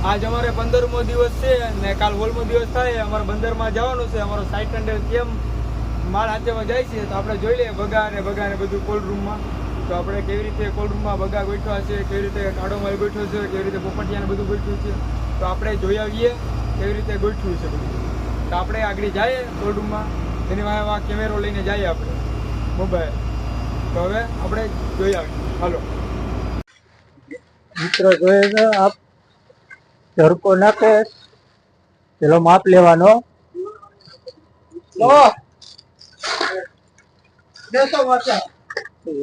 આજ અમારે 15મો દિવસ છે ને કાલ 16મો દિવસ થાય. અમારે બંદરમાં જવાનું છે. અમારો સાઇટ ટેન્ડર કેમ માલ હાથેમાં જાય છે તો આપણે જોઈ લઈએ બગા ને બધું કોલ્ડ રૂમમાં. તો આપણે કેવી રીતે કોલ્ડ રૂમમાં બગા ગોઠવા છે, કેવી રીતે કાળો માલ ગોઠવ્યો છે, કેવી રીતે પોપટિયાને બધું ગોઠવ્યું છે, તો આપણે જોઈ આવીએ કેવી રીતે ગોઠવ્યું છે બધું. તો આપણે આગળ જઈએ કોલ્ડ રૂમમાં, એની વાંહે કેમેરો લઈને જઈએ આપણે મોબાઈલ. તો હવે આપણે જોઈ આવીએ. હાલો મિત્રો, જોઈએ તો આપ ઝરકો નાખે પેલો માપ લેવાનો,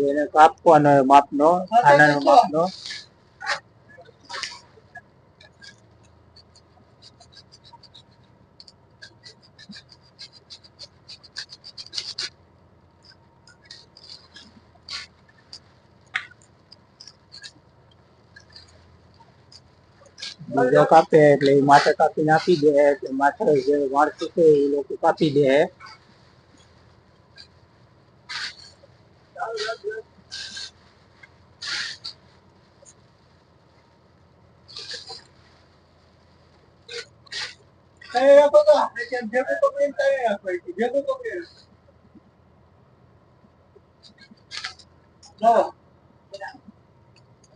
એને કાપવાનો માપનો, ખાનાનો માપનો. બીજો કાપે એટલે એ માથે કાપીને આપી દે, એટલે માથે જે માણસો છે એ લોકો કાપી દે.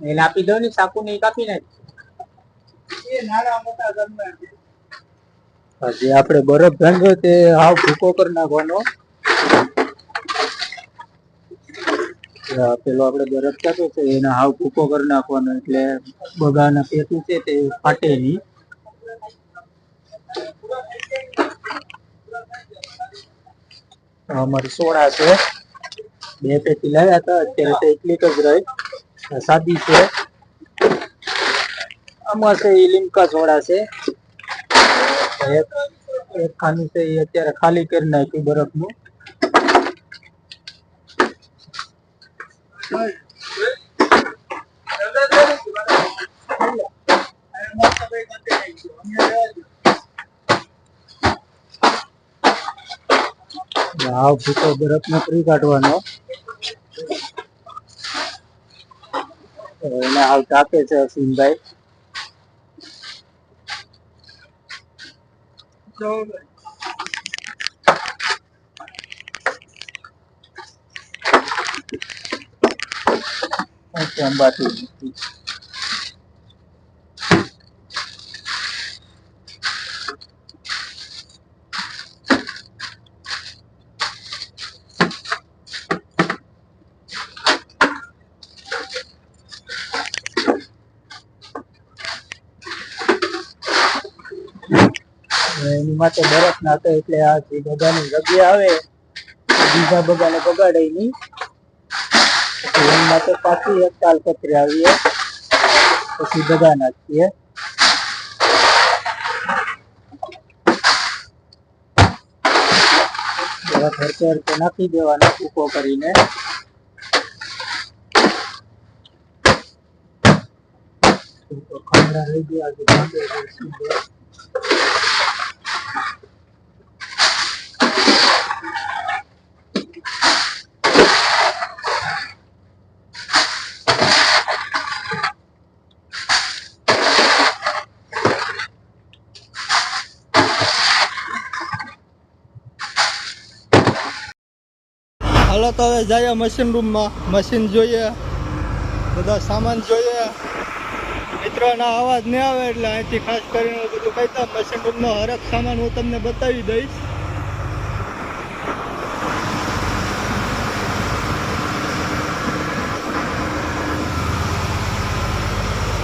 એને આપી દો ને, ચાકુ ને કાપી નાખ. જે આપણે બરફ ભાંગ્યો તે હાવ ભૂકો કરી નાખવાનો. પેલો આપણે બરફ કાપ્યો છે એને હાવ ભૂકો કરી નાખવાનો, એટલે બગાના પેટું છે તે ફાટે નહીં. અમારી સોડા છે, 2 પેટી લાવ્યા હતા, અત્યારે તો એટલી જ રહી. સાદી છે. આમાં છે એ લીમકા સોડા છે, એક ખાનું છે એ અત્યારે ખાલી કરી નાખ્યું બરફનું. હાવ ભૂકો બરફ ને ફ્રી કાઢવાનો. એને હાવ ચાપે છે અસીમભાઈ. અંબાથી એની માટે બરફ નાખે એટલે આ જે બગાની જગ્યા આવે બીજા બગાને બગાડે નહીં. એની માટે પાછી એક તાલ પતરી આવીએ, પછી બગા નાખીએ. હરકે નાખી દેવાના ભૂકો કરીને. ખાંડા રહી ગયા. હાલો તો હવે જઈએ મશીન રૂમમાં. મશીન જોઈએ, બધા સામાન જોઈએ. મિત્રોના અવાજ નહીં આવે એટલે અહીંથી ખાસ કરીને બધું કહેતા મશીન રૂમનો હરેક સામાન હું તમને બતાવી દઈશ.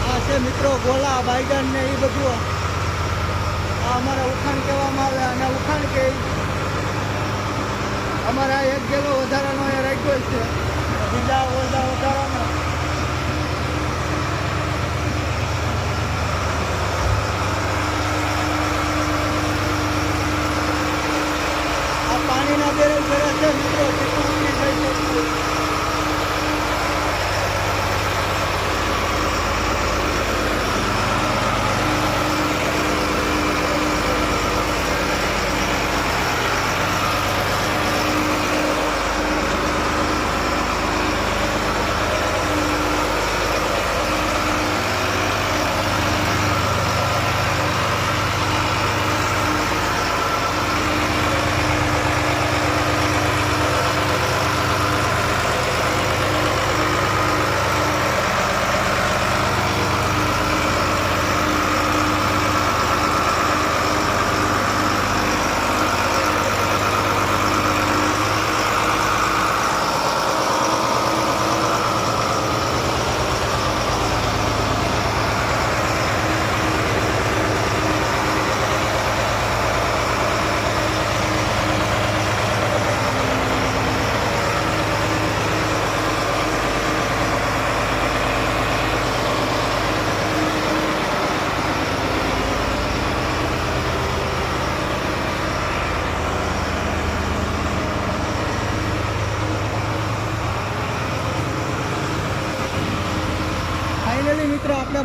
આ છે મિત્રો ગોલા, બાયગન ને એ બધું. આ અમારે ઉખાણ કહેવામાં આવે, અને ઉખાણ કે અમારે આ 1 કિલો વધારાનો એ રાખ્યો છે, બીજા વધારાનો. આ પાણીના બેરલ કરે છે મિત્રો, કેટલું ઉતરી જાય છે.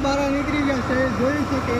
બહાર નીકળી ગયા છે, જોઈ શકે.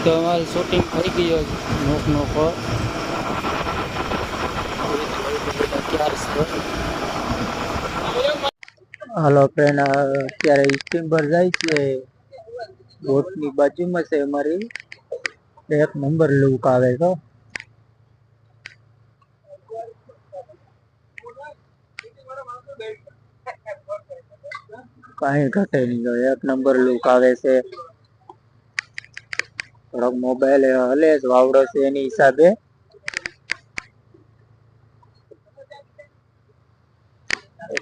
તો અમારી શૂટિંગ થઈ ગઈ નોકનો પર હાલો ફ્રેન્ડ, અત્યારે સ્ટીમ પર જાય છે. બોટની બાજુમાં છે અમારી. એક નંબર લુક આવે તો કઈ ઘટે નહીં, એક નંબર લુક આવે છે. થોડોક મોબાઈલ હલે વાવડો છે એની હિસાબે.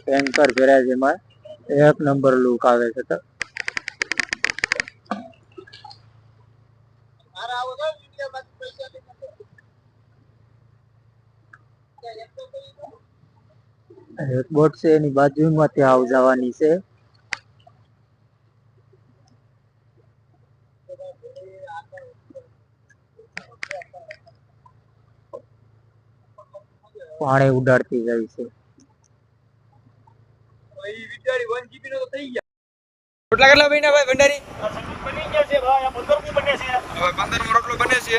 ટેન્કર ભેરા છે એમાં, એક નંબર લુક આવે છે. તો એક બોટ છે એની બાજુમાં ત્યાં આવ જવાની છે. પાણી ઉડાડતી જાય છે. રોટલા કેટલા બન્યા ભાઈ ભંડારી? બની ગયા છે ભાઈ, આ 15 બને છે. હવે 15 રોટલો બને છે.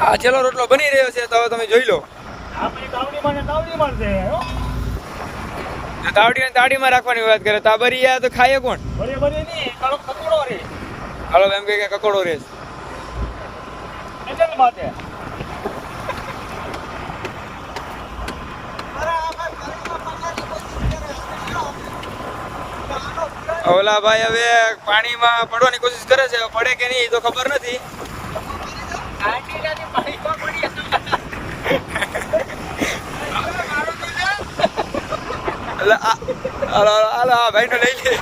આ છેલ્લો રોટલો બની રહ્યો છે, તો હવે તમે જોઈ લો. તાવડી ને તાવડીમાં રાખવાની વાત કરે, તાબરી તો ખાય કોણ? હાલો એમ કે કકોડો રેસ. ઓલા ભાઈ હવે પાણીમાં પડવાની કોશિશ કરે છે, પડે કે નહીં તો ખબર નથી. હાલો ભાઈ નો લઈ લે.